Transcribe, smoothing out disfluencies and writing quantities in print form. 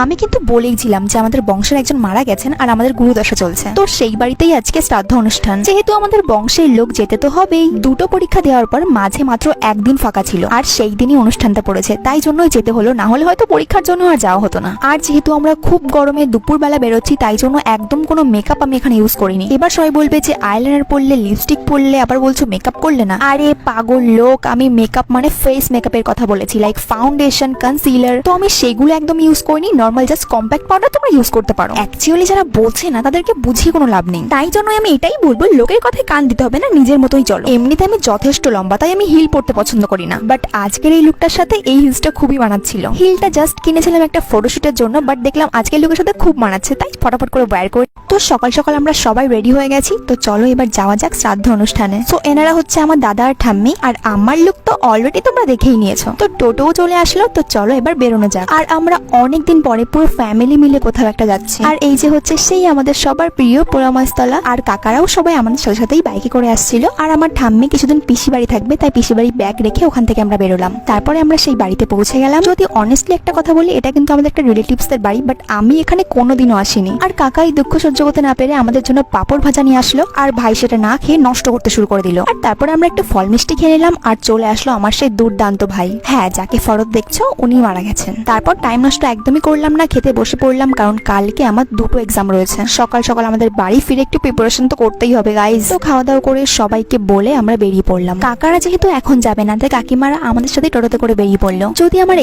আমি কিন্তু বলেইছিলাম যে আমাদের বংশের একজন মারা গেছেন আর আমাদের গুরুদশা চলছে, তো সেই বাড়িতেই আজকে শ্রাদ্ধ অনুষ্ঠান। যেহেতু আমাদের বংশের লোক যেতে তো হবেই, দুটো পরীক্ষা দেওয়ার পর মাঝে মাত্র একদিন ফাঁকা ছিল আর সেই দিনই অনুষ্ঠানটা পড়েছে, তাই জন্যই যেতে হলো, না হলে হয়তো পরীক্ষার জন্য আর যাওয়া হতো না। আর যেহেতু আমরা খুব গরমে দুপুরবেলা বেরোচ্ছি, তাই জন্য একদম কোনো মেকআপ আমি এখানে ইউজ করিনি। এবার সবাই বলবে যে আইলাইনার পরলে, লিপস্টিক পরলে, আবার বলছো মেকআপ করলে না। আরে পাগল লোক, আমি মেকআপ মানে ফেস মেকআপের কথা বলেছি, লাইক ফাউন্ডেশন, কনসিলার। তো আমি সেগুলো একদম ইউজ করিনি, নর্মাল জাস্ট কম্প্যাক্ট পাউডার তোমরা ইউজ করতে পারো। অ্যাকচুয়ালি যারা বলছে না তাদেরকে বুঝিয়ে কোনো লাভ নেই, তাই জন্য আমি এটাই বলবো, লোকের কথায় কান দিতে হবে না, নিজের মতোই চলো। এমনিতে আমি যথেষ্ট লম্বা, তাই আমি হিল পরতে পছন্দ করি না, বাট আজকের এই লুকটার সাথে এই হিলসটা খুবই মানাচ্ছিল। হিলটা জাস্ট কিনেছিলাম একটা ফটোশুটের জন্য, বাট দেখলাম আজকের লুকের সাথে খুব মানাচ্ছে, তাই ফটাফট করে ওয়্যার করে। তো সকাল সকাল আমরা সবাই রেডি হয়ে গেছি, তো চলো এবার যাওয়া যাক শ্রাদ্ধ অনুষ্ঠানে। তো এনারা হচ্ছে আমার দাদা আর ঠাম্মি, আর আমার লুক তো অলরেডি তোমরা দেখেই নিয়েছো। তো টোটোও চলে আসলো, তো চলো এবার বেরোনো যাক। আর আমরা অনেকদিন পরে পুরো ফ্যামিলি মিলে কোথাও একটা যাচ্ছি। আর এই যে হচ্ছে সেই আমাদের সবার প্রিয় পোড়ামাছতলা, আর কাকারাও সবাই আমাদের সাথে সাথেই বাইকে করে আসছিল। আর আমার ঠাম্মি কিছুদিন পিসি বাড়ি থাকবে, তাই পিসি বাড়ি ব্যাগ রেখে ওখান থেকে আমরা বেরোলাম। তারপরে আমরা সেই বাড়িতে পৌঁছে গেলাম। যদি অনেস্টলি একটা কথা বলি, এটা কিন্তু আমাদের একটা রিলেটিভসদের বাড়ি, বাট আমি এখানে কোনোদিনও আসিনি। আর কাকাই দুঃখ সহ্য করতে না পেরে আমাদের জন্য পাপড় ভাজা নিয়ে আসলো, আর ভাই সেটা না খেয়ে নষ্ট করতে শুরু করে দিল। আর তারপরে আমরা একটা ফল মিষ্টি খেয়ে নিলাম, আর চলে আসলো আমার সেই দুর্দান্ত ভাই, হ্যাঁ যাকে ফরদ দেখছো উনি মারা গেছেন। তারপর টাইম নষ্ট একদমই করলাম না, খেতে বসে পড়লাম, কারণ কালকে আমার দুটো এক্সাম রয়েছে। সকাল সকাল আমাদের বাড়ি ফিরে একটু প্রিপারেশন তো করতেই হবে গাইজ। তো খাওয়া দাওয়া করে সবাইকে বলে আমরা বেরিয়ে পড়লাম। কাকারা যেহেতু এখন যাবে না, তাই কাকিমারা আমাদের সাথে টোটোতে করে বেরিয়ে পড়লো। যদি আমার